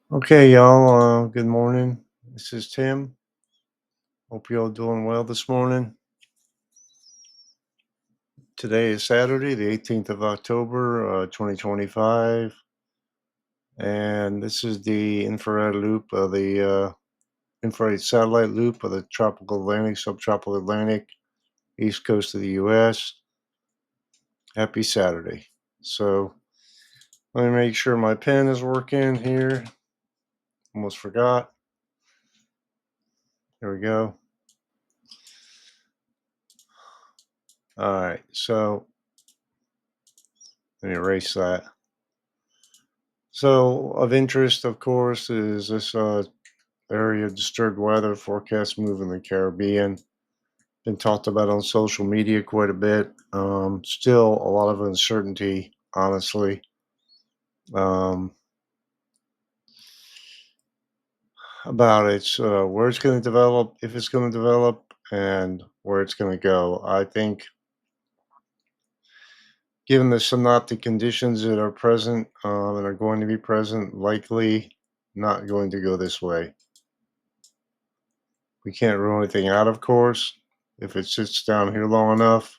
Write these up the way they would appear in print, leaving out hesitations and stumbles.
Okay, y'all. Good morning. This is Tim. Hope you all doing well this morning. Today is Saturday, the 18th of October, 2025, and this is the infrared loop of the infrared satellite loop of the tropical Atlantic, subtropical Atlantic, east coast of the U.S. Happy Saturday. So let me make sure my pen is working here. Almost forgot. Here we go. All right. So let me erase that. So, of interest, of course, is this area of disturbed weather forecast moving the Caribbean. Been talked about on social media quite a bit. Still a lot of uncertainty, honestly, um, about its where it's going to develop, if it's going to develop, and where it's going to go. I think, given the synoptic conditions that are present and are going to be present, likely not going to go this way. We can't rule anything out, of course. If it sits down here long enough,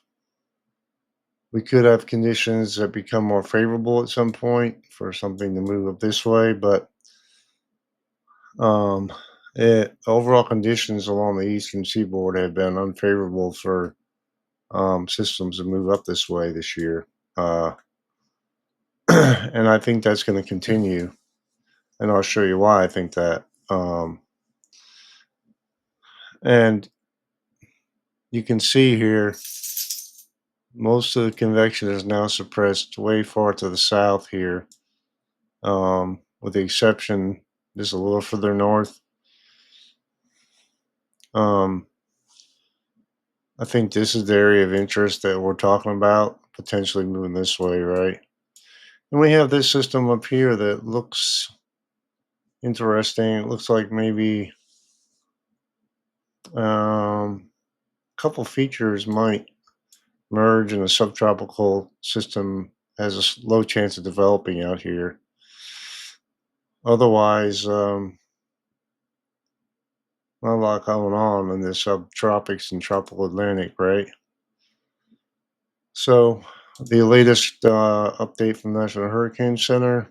we could have conditions that become more favorable at some point for something to move up this way, but um, overall conditions along the eastern seaboard have been unfavorable for systems to move up this way this year. Uh, and I think that's going to continue. And I'll show you why I think that. And you can see here, most of the convection is now suppressed way far to the south here, with the exception just a little further north. Um, I think this is the area of interest that we're talking about, potentially moving this way, right? And we have this system up here that looks interesting. It looks like maybe a couple features might merge, and a subtropical system has a low chance of developing out here. Otherwise, not a lot going on in the subtropics and tropical Atlantic, right? So, the latest update from the National Hurricane Center,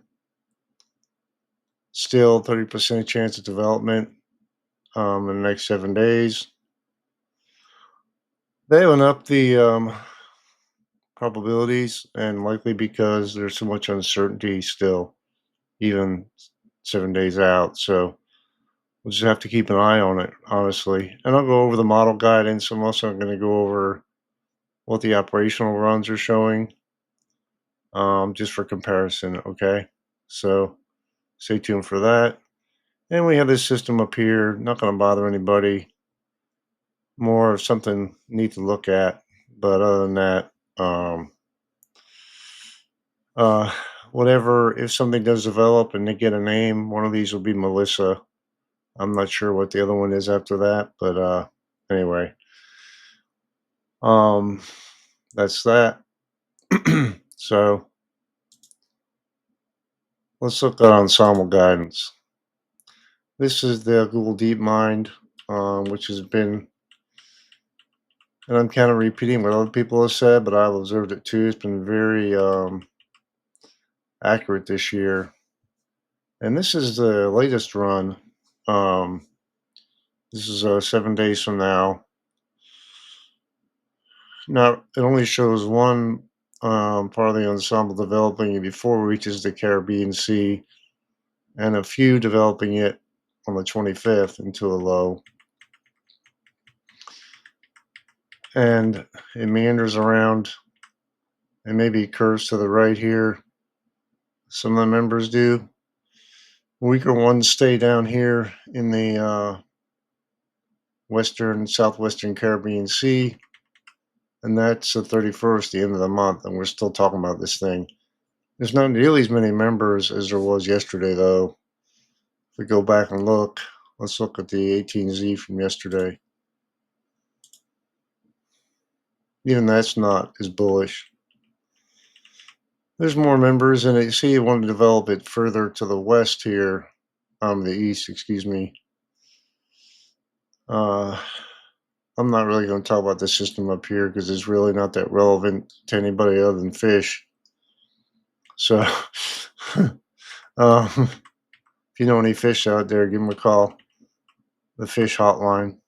still 30% chance of development in the next 7 days. They haven't upped the probabilities, and likely because there's so much uncertainty still, even 7 days out. So, we'll just have to keep an eye on it, honestly. And I'll go over the model guidance. I'm also going to go over what the operational runs are showing, just for comparison. Okay. So, stay tuned for that. And we have this system up here, not going to bother anybody. More of something neat to look at. But other than that, um, uh, whatever, if something does develop and they get a name, one of these will be Melissa. I'm not sure what the other one is after that, but anyway, um, that's that. So let's look at ensemble guidance. This is the Google DeepMind, which has been, and I'm kind of repeating what other people have said, but I've observed it too. It's been very accurate this year. And this is the latest run. Um, this is 7 days from now. Now, it only shows one part of the ensemble developing it before it reaches the Caribbean Sea, and a few developing it on the 25th into a low. And it meanders around and maybe curves to the right here. Some of the members do. Weaker ones stay down here in the southwestern Caribbean Sea, and that's the 31st, the end of the month, and we're still talking about this thing. There's not nearly as many members as there was yesterday, though. If we go back and look, let's look at the 18Z from yesterday. Even that's not as bullish. There's more members, and you see you want to develop it further to the west here. the east, excuse me. Uh, I'm not really going to talk about the system up here because it's really not that relevant to anybody other than fish. So, if you know any fish out there, give them a call. The fish hotline.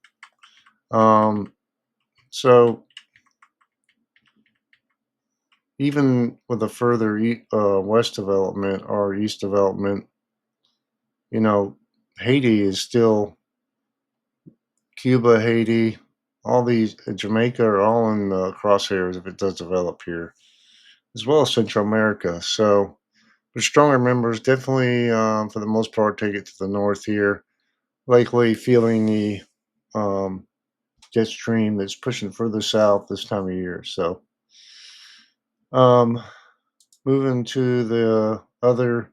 Um, so even with a further west development or east development, you know, Haiti is still Cuba, Haiti, all these Jamaica are all in the crosshairs if it does develop here, as well as Central America. So the stronger members definitely, for the most part, take it to the north here, likely feeling the um, jet stream that's pushing further south this time of year. So um, moving to the other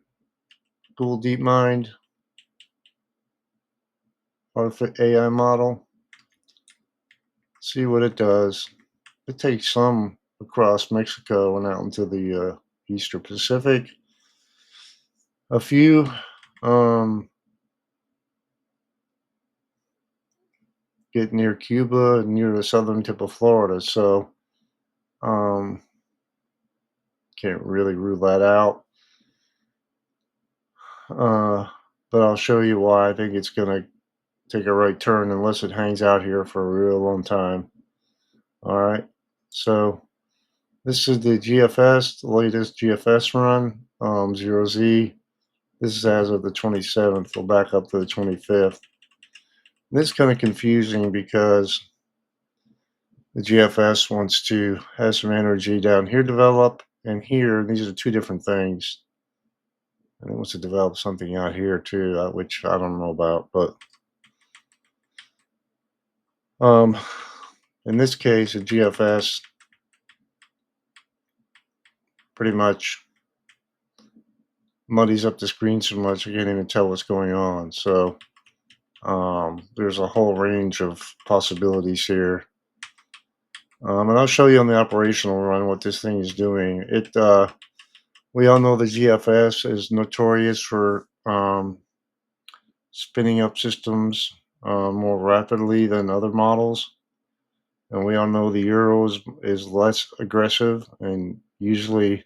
Google DeepMind AI model, see what it does. It takes some across Mexico and out into the Eastern Pacific. A few um, get near Cuba and near the southern tip of Florida, so um, can't really rule that out. Uh, but I'll show you why I think it's going to take a right turn unless it hangs out here for a real long time. All right, so this is the GFS, the latest GFS run, 0Z. This is as of the 27th. We'll back up to the 25th. This is kind of confusing because the GFS wants to have some energy down here develop, and here, these are two different things. And it wants to develop something out here too, which I don't know about. But um, in this case, the GFS pretty much muddies up the screen so much I can't even tell what's going on. So there's a whole range of possibilities here. And I'll show you on the operational run what this thing is doing. We all know the GFS is notorious for spinning up systems more rapidly than other models, and we all know the Euro is less aggressive and usually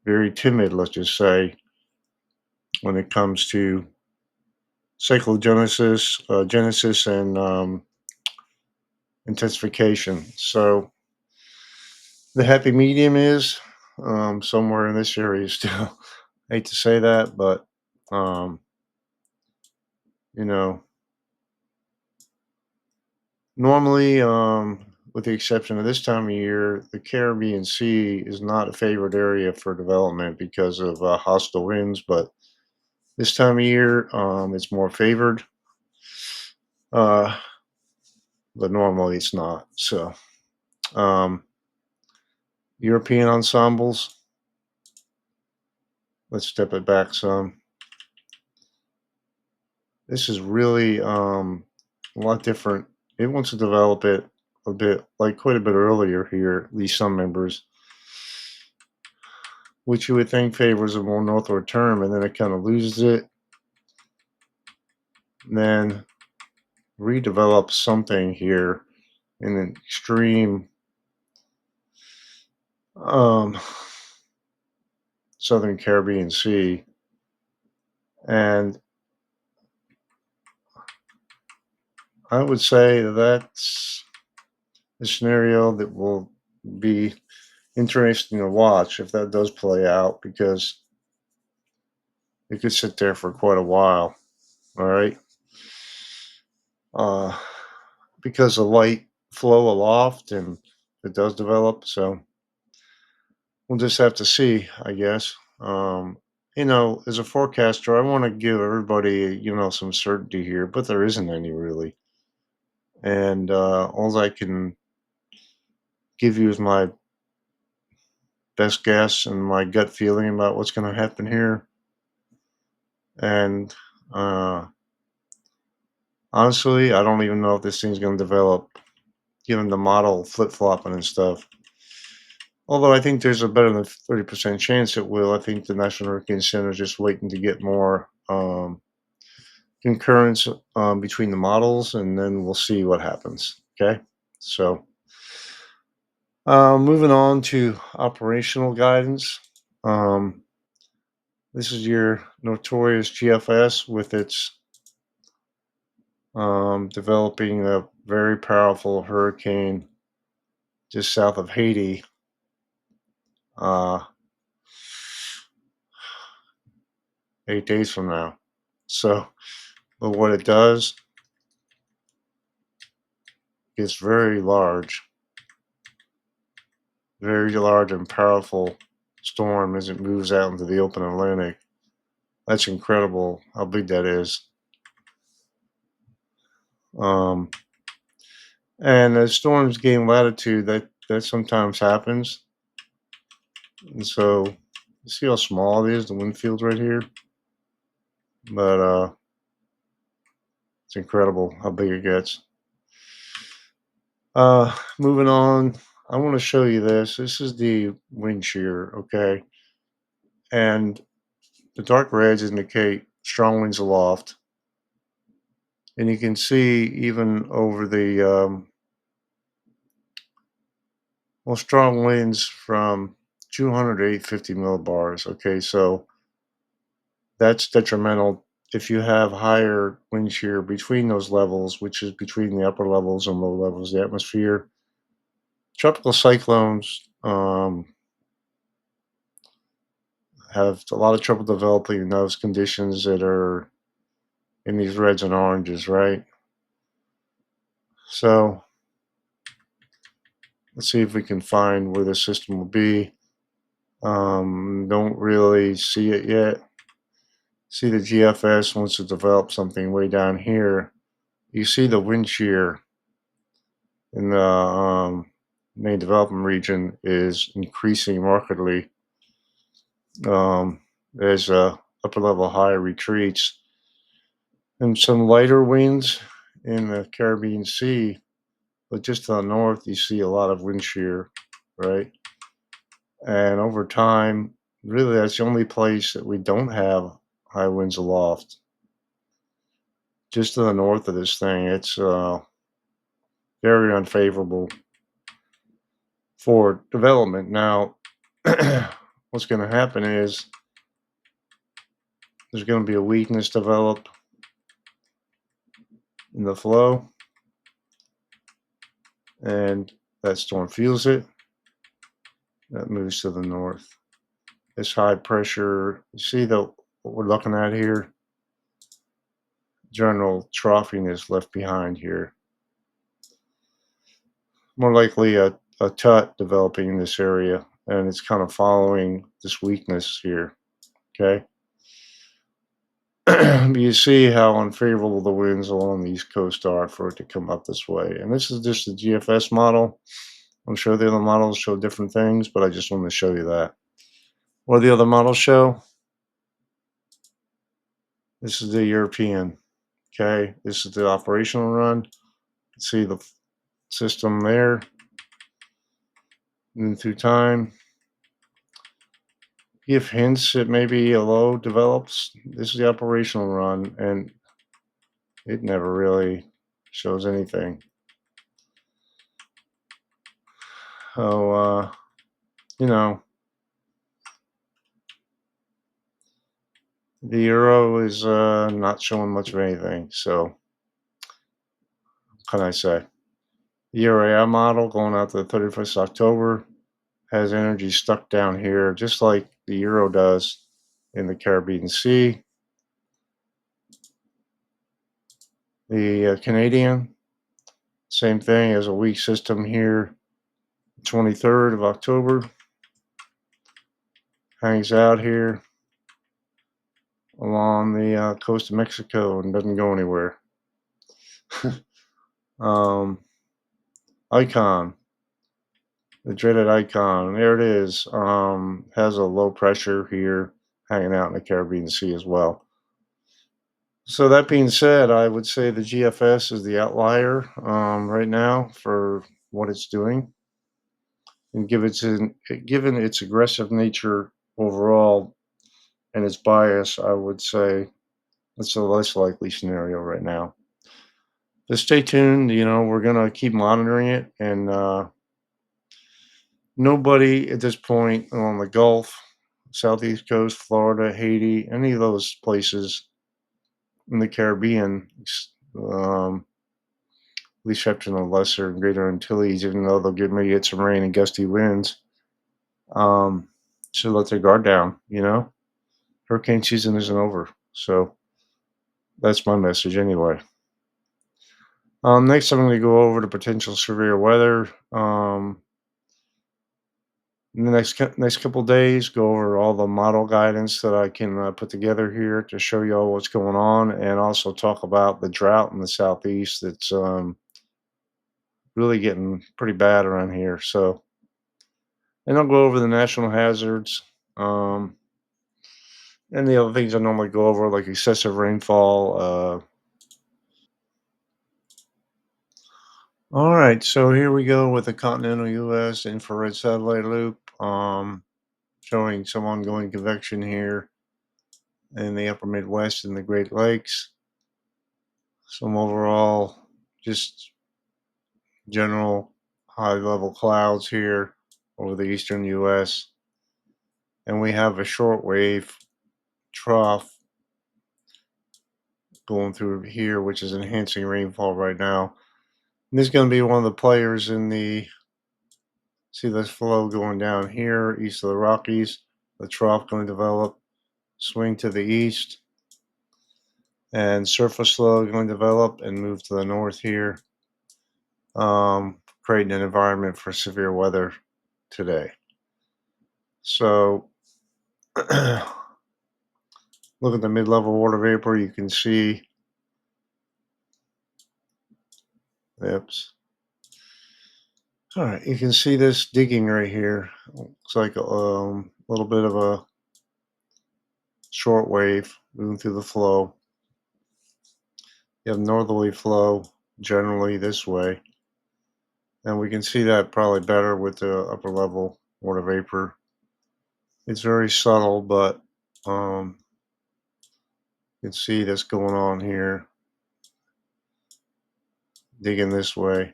very timid. Let's just say when it comes to cyclogenesis, genesis, and intensification. So the happy medium is somewhere in this area still. Hate to say that, but um, you know, normally, with the exception of this time of year, the Caribbean Sea is not a favorite area for development because of hostile winds. But this time of year, it's more favored. Uh, but normally it's not. So, um, European ensembles. Let's step it back some. This is really a lot different. It wants to develop it a bit, like quite a bit earlier here, at least some members, which you would think favors a more northward term, and then it kind of loses it, and then redevelops something here in an extreme um, southern Caribbean Sea. And I would say that's a scenario that will be interesting to watch if that does play out because it could sit there for quite a while. All right. Uh, because the light flow aloft and it does develop. So we'll just have to see, I guess. As a forecaster, I want to give everybody, some certainty here, but there isn't any really. And all I can give you is my best guess and my gut feeling about what's going to happen here. And uh, honestly, I don't even know if this thing's going to develop, given the model flip flopping and stuff. Although I think there's a better than 30% chance it will. I think the National Hurricane Center is just waiting to get more concurrence between the models, and then we'll see what happens. Okay. So, moving on to operational guidance. Um, this is your notorious GFS with its developing a very powerful hurricane just south of Haiti. Uh, 8 days from now. So, but what it does is very large and powerful storm as it moves out into the open Atlantic. That's incredible how big that is. Um, and as storms gain latitude, that sometimes happens. And so, you see how small it is, the wind field right here. But it's incredible how big it gets. Moving on, I want to show you this. This is the wind shear, okay? And the dark reds indicate strong winds aloft. And you can see even over the strong winds from 200 to 850 millibars. Okay, so that's detrimental if you have higher wind shear between those levels, which is between the upper levels and low levels of the atmosphere. Tropical cyclones have a lot of trouble developing in those conditions that are in these reds and oranges, right? So let's see if we can find where the system will be. Don't really see it yet. See the GFS wants to develop something way down here. You see the wind shear in the main development region is increasing markedly as upper level high retreats. And some lighter winds in the Caribbean Sea, but just to the north, you see a lot of wind shear, right? And over time, really, that's the only place that we don't have high winds aloft. Just to the north of this thing, it's very unfavorable for development. Now, what's going to happen is there's going to be a weakness develop in the flow, and that storm feels it. That moves to the north. This high pressure, you see what we're looking at here? General troughing is left behind here. More likely a tut developing in this area, and it's kind of following this weakness here. Okay. You see how unfavorable the winds along the east coast are for it to come up this way. And this is just the GFS model. I'm sure the other models show different things, but I just wanted to show you that. What do the other models show? This is the European. Okay, this is the operational run. See the system there. And through time, give hints that maybe a low develops. This is the operational run, and it never really shows anything. Oh, you know, the euro is not showing much of anything. So, what can I say? The ERAI model going out to the 31st of October has energy stuck down here, just like the euro does in the Caribbean Sea. The Canadian, same thing, as a weak system here. 23rd of October hangs out here along the coast of Mexico and doesn't go anywhere. um, Icon, the dreaded Icon, there it is. Has a low pressure here hanging out in the Caribbean Sea as well. So that being said, I would say the GFS is the outlier right now for what it's doing. and given its aggressive nature overall and its bias, I would say it's a less likely scenario right now. Just stay tuned. We're gonna keep monitoring it, and nobody at this point on the Gulf, Southeast Coast, Florida, Haiti, any of those places in the Caribbean, um, the exception of Lesser and Greater Antilles, even though may get some rain and gusty winds, um, should let their guard down. Hurricane season isn't over, so that's my message anyway. Next, I'm going to go over the potential severe weather. In the next couple days, go over all the model guidance that I can put together here to show you all what's going on, and also talk about the drought in the southeast that's really getting pretty bad around here. So, and I'll go over the national hazards, um, and the other things I normally go over, like excessive rainfall. All right, so here we go with the continental U.S. infrared satellite loop, showing some ongoing convection here in the upper Midwest and the Great Lakes. Some overall, just general high level clouds here over the eastern U.S. And we have a shortwave trough going through here, which is enhancing rainfall right now. And this is going to be one of the players in see this flow going down here, east of the Rockies. The trough going to develop, swing to the east, and surface low going to develop and move to the north here, creating an environment for severe weather today. So look at the mid-level water vapor. You can see, oops. All right, you can see this digging right here. Looks like a little bit of a short wave moving through the flow. You have northerly flow generally this way. And we can see that probably better with the upper level water vapor. It's very subtle, but you can see this going on here, digging this way.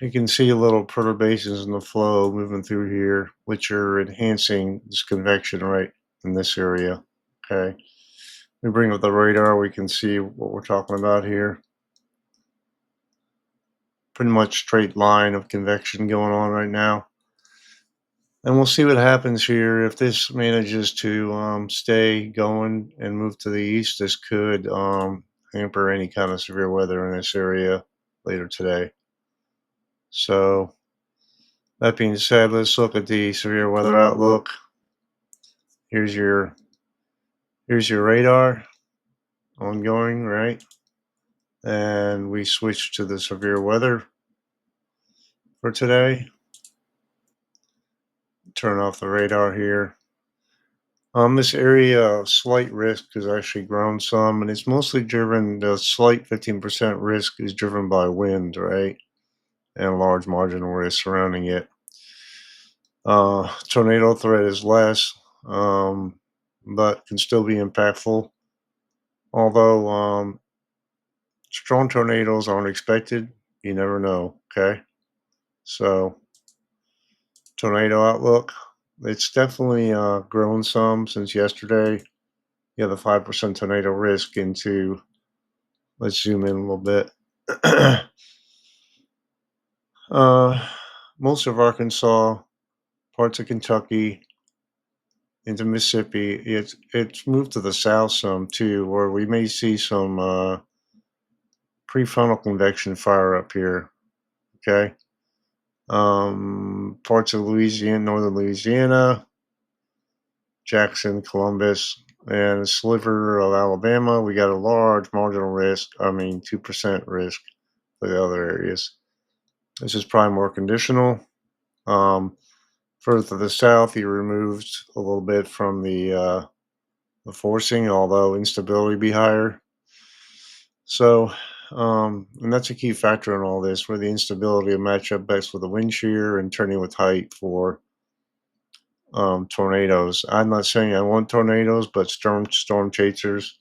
You can see little perturbations in the flow moving through here, which are enhancing this convection right in this area. Okay. We bring up the radar, we can see what we're talking about here. Pretty much straight line of convection going on right now. And we'll see what happens here. If this manages to stay going and move to the east, this could hamper any kind of severe weather in this area later today. So, that being said, let's look at the severe weather outlook. Here's your radar ongoing, right? And we switch to the severe weather for today. Turn off the radar here. This area of slight risk has actually grown some, and it's mostly driven, the slight 15% risk is driven by wind, right? And large marginal risk surrounding it. Tornado threat is less, but can still be impactful. Although strong tornadoes aren't expected, you never know, okay? So, tornado outlook, it's definitely grown some since yesterday. You have a 5% tornado risk into, let's zoom in a little bit. uh, Most of Arkansas, parts of Kentucky, into Mississippi, it's moved to the south some too, where we may see some prefrontal convection fire up here. Okay, parts of Louisiana, northern Louisiana, Jackson, Columbus, and a sliver of Alabama. We got a large marginal risk. I mean, 2% risk for the other areas. This is probably more conditional. Further to the south, he removed a little bit from the forcing, although instability be higher. So And that's a key factor in all this, where the instability of match up best with the wind shear and turning with height for tornadoes. I'm not saying I want tornadoes, but storm chasers,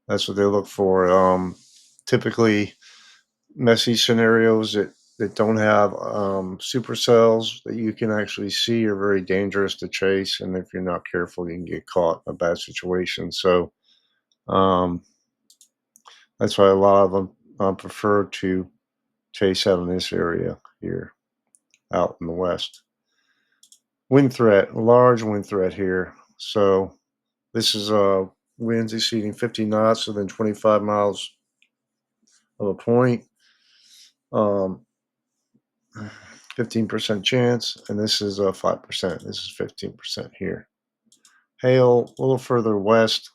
that's what they look for. Typically, messy scenarios that don't have supercells that you can actually see are very dangerous to chase, and if you're not careful, you can get caught in a bad situation. So um, that's why a lot of them prefer to chase out in this area here, out in the west. Wind threat, large wind threat here. So this is winds exceeding 50 knots within 25 miles of a point. Um, 15% chance, and this is 5%. This is 15% here. Hail a little further west,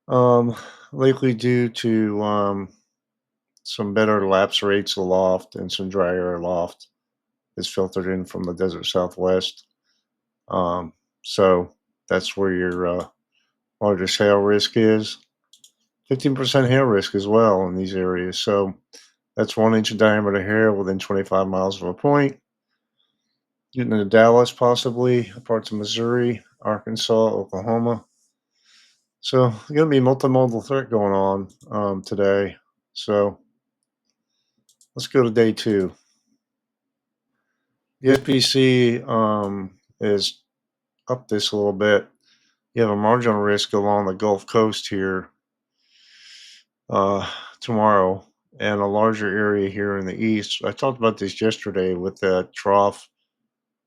um, likely due to some better lapse rates aloft and some dry air aloft is filtered in from the desert southwest. So that's where your largest hail risk is. 15% hail risk as well in these areas. So that's 1 inch of diameter hail within 25 miles of a point. Getting into Dallas, possibly parts of Missouri, Arkansas, Oklahoma. So going to be multimodal threat going on today. So let's go to day 2. The SPC is up this a little bit. You have a marginal risk along the Gulf Coast here uh, tomorrow, and a larger area here in the east. I talked about this yesterday with that trough,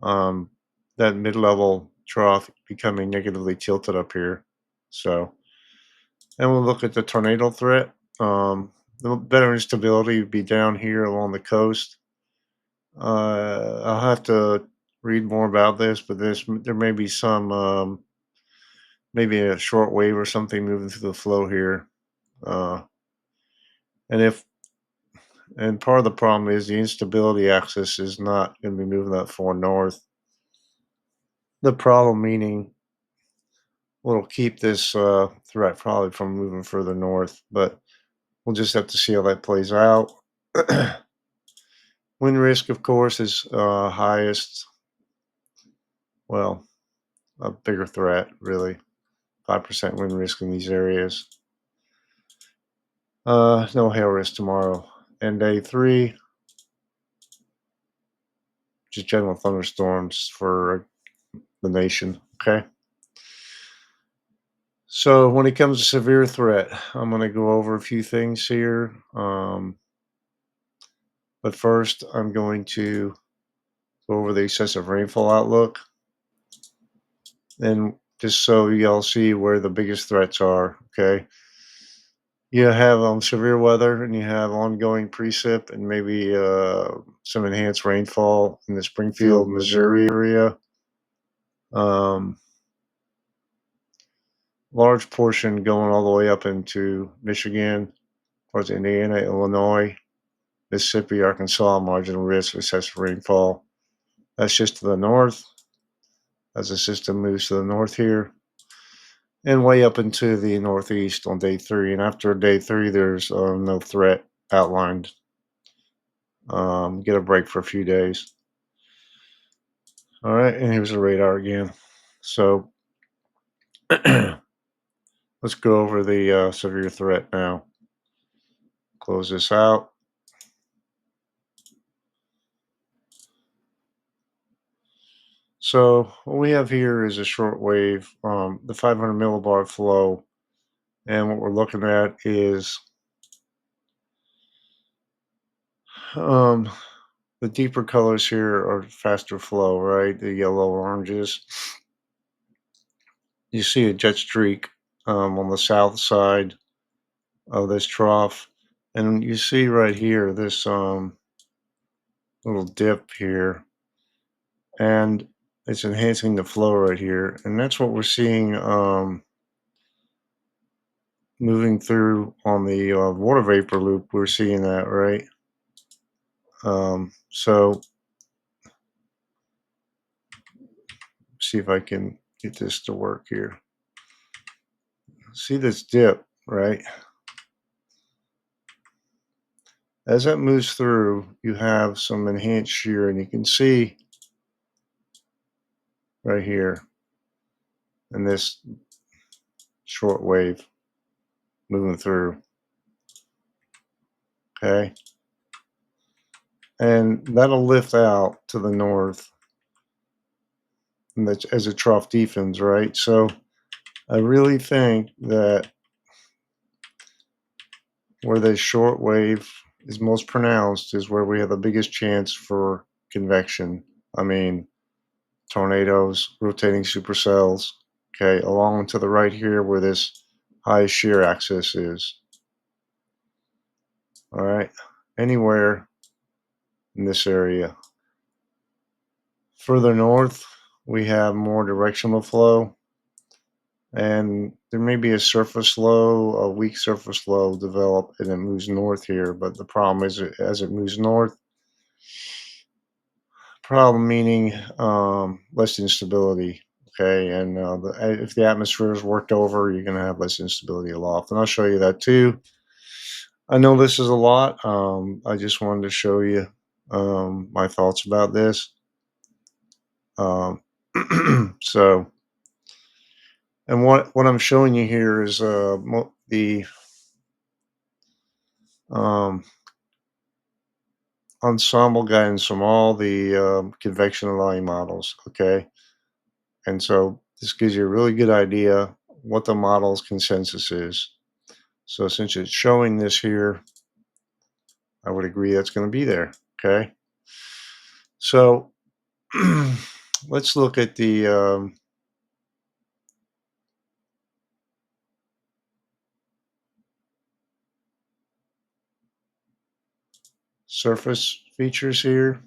um, that mid-level trough becoming negatively tilted up here. So, and we'll look at the tornado threat. The better instability would be down here along the coast. I'll have to read more about this, but there may be some maybe a short wave or something moving through the flow here. Uh, and if And part of the problem is the instability axis is not going to be moving that far north. The problem meaning will keep this threat probably from moving further north, but we'll just have to see how that plays out. Wind risk, of course, is highest. Well, a bigger threat, really. 5% wind risk in these areas. No hail risk tomorrow. And day 3, just general thunderstorms for the nation. Okay. So when it comes to severe threat, I'm going to go over a few things here. But first, I'm going to go over the excessive rainfall outlook, and just so y'all see where the biggest threats are. Okay, you have severe weather, and you have ongoing precip, and maybe some enhanced rainfall in the Springfield, Missouri area. Um, Large portion going all the way up into Michigan, towards Indiana, Illinois, Mississippi, Arkansas, marginal risk of excessive rainfall. That's just to the north as the system moves to the north here, and way up into the northeast on day 3. And after day 3, there's no threat outlined. Get a break for a few days. All right, and here's the radar again. So let's go over the severe threat now. Close this out. So what we have here is a short wave, the 500 millibar flow, and what we're looking at is um, the deeper colors here are faster flow, right? The yellow oranges. You see a jet streak on the south side of this trough, and you see right here this little dip here, and it's enhancing the flow right here, and that's what we're seeing moving through on the water vapor loop. We're seeing that, right? So see if I can get this to work here. See this dip, right? As that moves through, you have some enhanced shear, and you can see right here in this short wave moving through, okay? And that'll lift out to the north and that's as a trough deepens, right? So I really think that where the short wave is most pronounced is where we have the biggest chance for convection. I mean, tornadoes, rotating supercells, okay, along to the right here where this high shear axis is, all right, anywhere in this area. Further north, we have more directional flow, and there may be a surface low, a weak surface low develop, and it moves north here. But the problem is, as it moves north, problem meaning less instability. Okay, and if the atmosphere is worked over, you're going to have less instability aloft, and I'll show you that too. I know this is a lot. I just wanted to show you my thoughts about this. Um, so, and what I'm showing you here is the um, ensemble guidance from all the convection and volume models. Okay, and so this gives you a really good idea what the model's consensus is. So since it's showing this here, I would agree that's going to be there. Okay, so let's look at the surface features here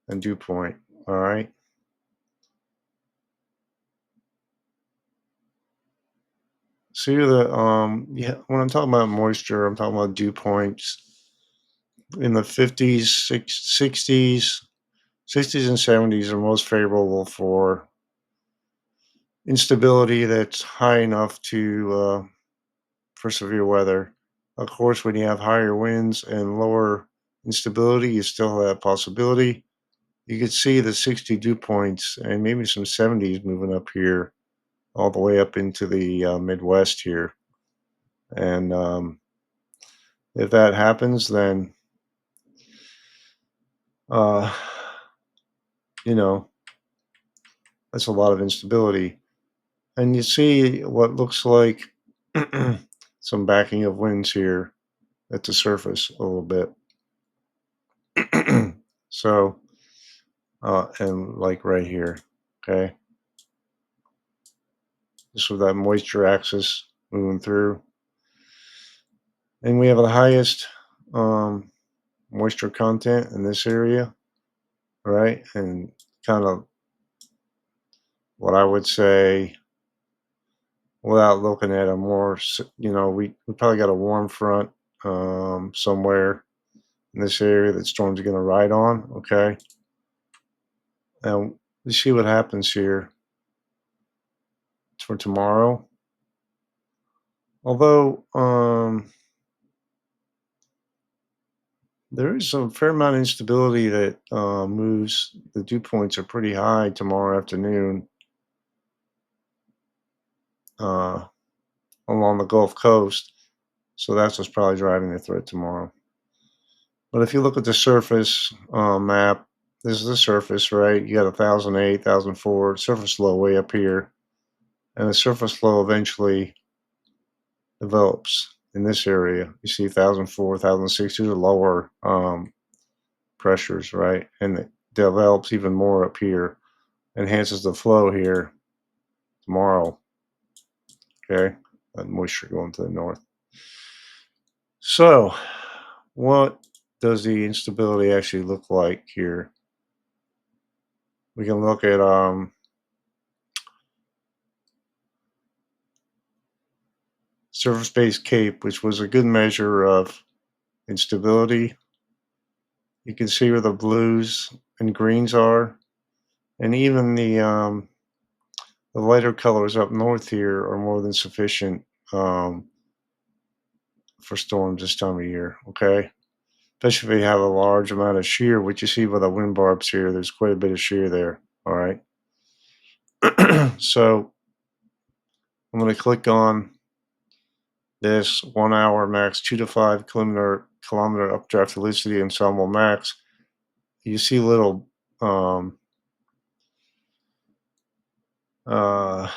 and dew point. All right. See the yeah, when I'm talking about moisture, I'm talking about dew points in the 50s, 60s, 60s and 70s are most favorable for instability that's high enough to for severe weather. Of course, when you have higher winds and lower instability, you still have that possibility. You could see the 60 dew points and maybe some 70s moving up here, all the way up into the Midwest here. And if that happens, then uh, you know that's a lot of instability. And you see what looks like some backing of winds here at the surface a little bit. So, and like right here, okay, just with that moisture axis moving through. And we have the highest um, moisture content in this area, right? And kind of what I would say, without looking at a more, we probably got a warm front somewhere in this area that storms are going to ride on, okay? Now, we see what happens here for tomorrow. Although there is a fair amount of instability that moves, the dew points are pretty high tomorrow afternoon uh, along the Gulf Coast. So that's what's probably driving the threat tomorrow. But if you look at the surface map, this is the surface, right? You got 1,008, 1,004, surface low way up here. And the surface low eventually develops in this area. You see 1,004, 1,006, these are lower pressures, right? And it develops even more up here, enhances the flow here tomorrow, okay? That moisture going to the north. So, what does the instability actually look like here? We can look at surface-based CAPE, which was a good measure of instability. You can see where the blues and greens are, and even the lighter colors up north here are more than sufficient for storms this time of year, okay? Especially if you have a large amount of shear, which you see by the wind barbs here, there's quite a bit of shear there, all right? So I'm going to click on this 1 hour max 2 to 5 kilometer updraft helicity ensemble max. You see little um, uh,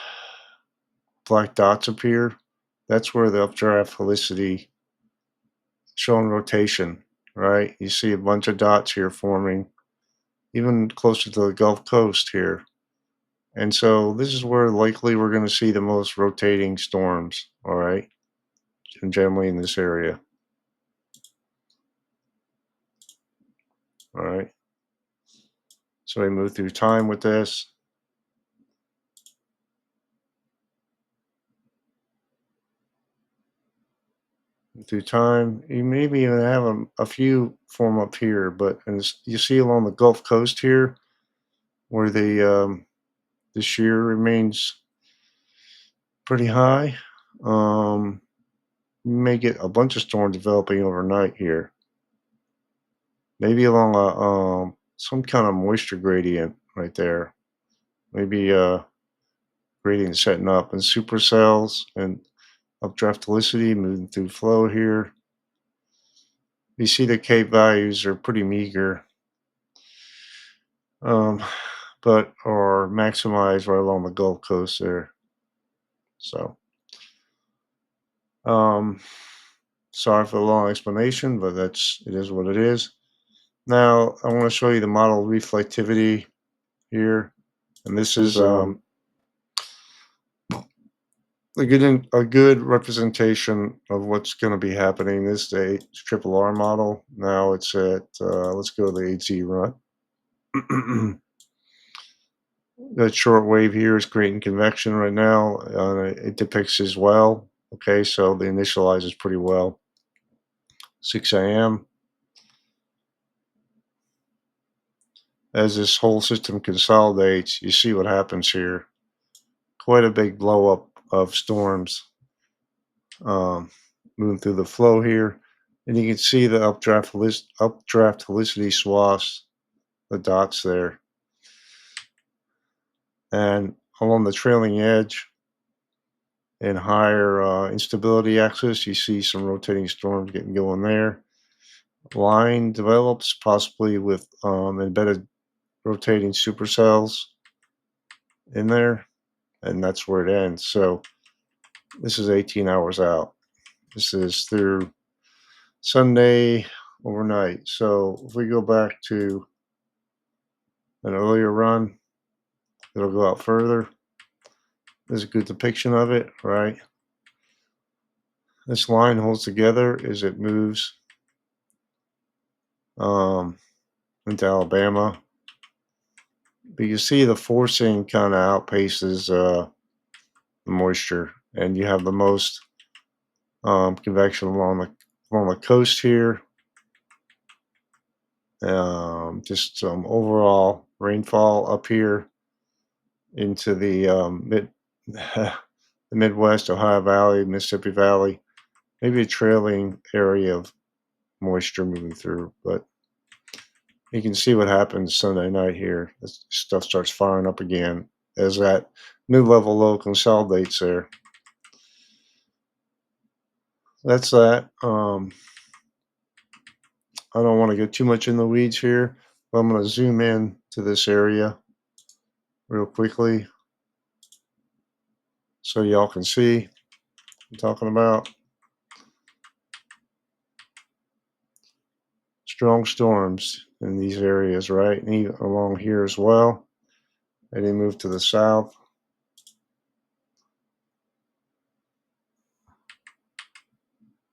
black dots appear. That's where the updraft helicity showing rotation, right? You see a bunch of dots here forming, even closer to the Gulf Coast here. And so this is where likely we're going to see the most rotating storms, all right, and generally in this area, all right. So we move through time with this. Through time, you maybe even have a few form up here, but you see along the Gulf Coast here, where the shear remains pretty high. You may get a bunch of storms developing overnight here. Maybe along a some kind of moisture gradient right there. Maybe gradient setting up and supercells and updraft helicity moving through flow here. You see the K values are pretty meager, um, but are maximized right along the Gulf Coast there. So, um, sorry for the long explanation, but it is what it is. Now, I want to show you the model reflectivity here, and this is a good representation of what's going to be happening this day. It's triple R model. Now it's at let's go to the AZ run. That short wave here is creating convection right now. It depicts as well. Okay, so the initializes pretty well. 6 a.m. As this whole system consolidates, you see what happens here. Quite a big blow up of storms um, moving through the flow here. And you can see the updraft helicity swaths, the dots there. And along the trailing edge and higher instability axis, you see some rotating storms getting going there. Line develops possibly with embedded rotating supercells in there, and that's where it ends. So this is 18 hours out. This is through Sunday overnight. So if we go back to an earlier run, it'll go out further. There's a good depiction of it, right? This line holds together as it moves um, into Alabama. But you see the forcing kind of outpaces the moisture, and you have the most convection along the coast here. Just some overall rainfall up here into the the Midwest, Ohio Valley, Mississippi Valley. Maybe a trailing area of moisture moving through, but you can see what happens Sunday night here. This stuff starts firing up again as that mid-level low consolidates there. That's that. I don't want to get too much in the weeds here, but I'm going to zoom in to this area real quickly so y'all can see what I'm talking about. Strong storms in these areas, right? And even along here as well. And they move to the south.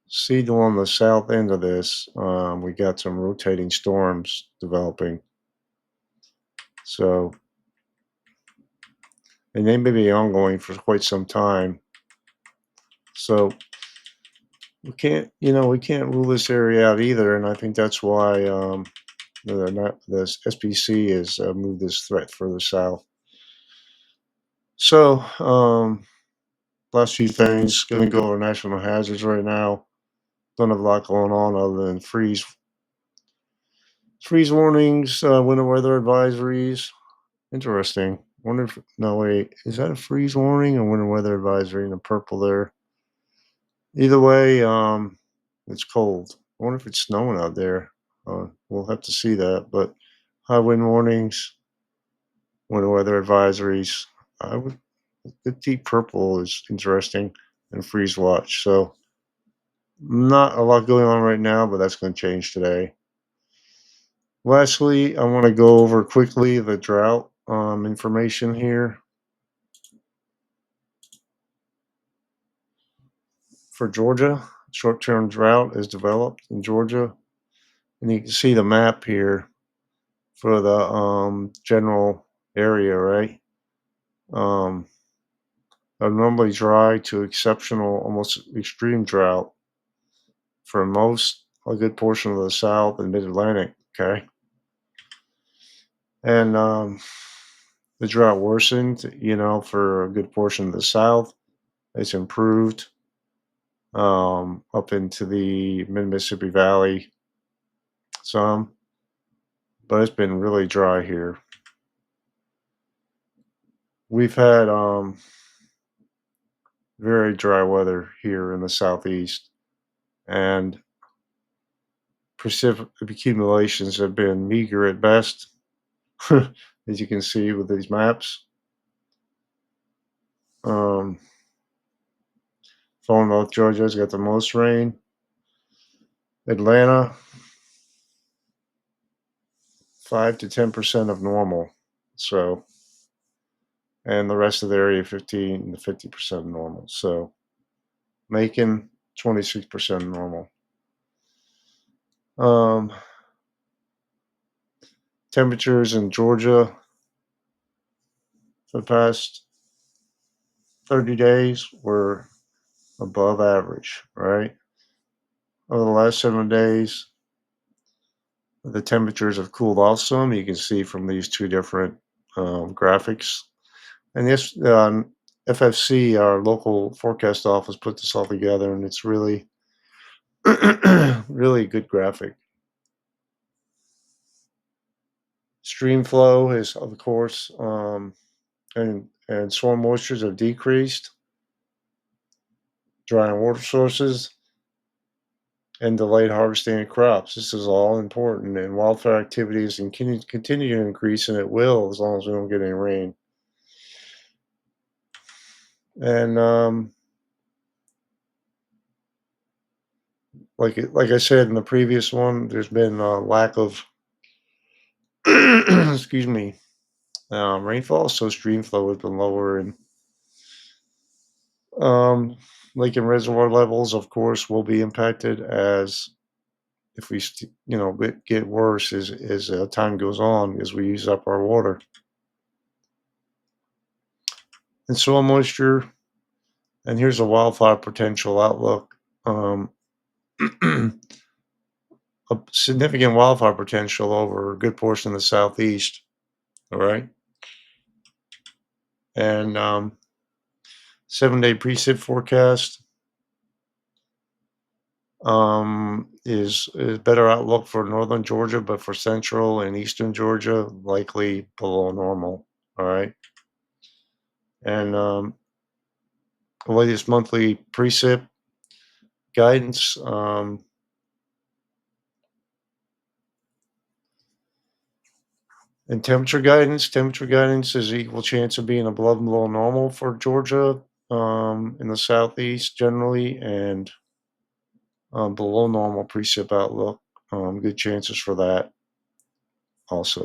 See along the south end of this, we got some rotating storms developing. So, and they may be ongoing for quite some time. So we can't rule this area out either. And I think that's why the SPC has moved this threat further south. So, last few things, going to go over national hazards right now. don't have a lot going on other than freeze warnings, winter weather advisories. Interesting. Wonder if no wait, is that a freeze warning or winter weather advisory in the purple there? Either way, it's cold. I wonder if it's snowing out there. We'll have to see that. But high wind warnings, winter weather advisories. I would the deep purple is interesting, and freeze watch. So not a lot going on right now, but that's going to change today. Lastly, I want to go over quickly the drought information here for Georgia. Short-term drought is developed in Georgia, and you can see the map here for the general area, right? Abnormally dry to exceptional, almost extreme drought for most, a good portion of the South and Mid-Atlantic. Okay, and the drought worsened, for a good portion of the South. It's improved up into the Mid Mississippi Valley some, but it's been really dry here. We've had very dry weather here in the southeast, and accumulations have been meager at best, as you can see with these maps. Um, Far North Georgia's got the most rain. Atlanta, 5 to 10% of normal. So, and the rest of the area, 15 to 50% normal. So, Macon, 26% normal. Um, Temperatures in Georgia for the past 30 days were above average, right? Over the last 7 days, the temperatures have cooled off some. You can see from these two different graphics. And this FFC, our local forecast office, put this all together, and it's really, really good graphic. Stream flow is, of course, and soil moistures have decreased. Dry water sources and delayed harvesting of crops. This is all important, and wildfire activities and continue to increase, and it will as long as we don't get any rain. And like I said in the previous one, there's been a lack of excuse me rainfall, so stream flow has been lower, and um, lake and reservoir levels, of course, will be impacted as if we get worse as time goes on as we use up our water. And soil moisture, and here's a wildfire potential outlook. A significant wildfire potential over a good portion of the southeast. All right, and 7-day precip forecast is better outlook for northern Georgia, but for central and eastern Georgia, likely below normal. All right, and the latest monthly precip guidance. And temperature guidance is equal chance of being above and below normal for Georgia in the southeast generally, and below normal precip outlook. Good chances for that also.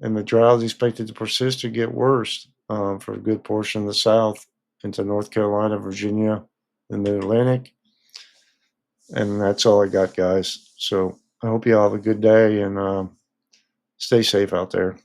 And the drought is expected to persist or get worse for a good portion of the south into North Carolina, Virginia, and the Atlantic. And that's all I got, guys. So I hope you all have a good day, and stay safe out there.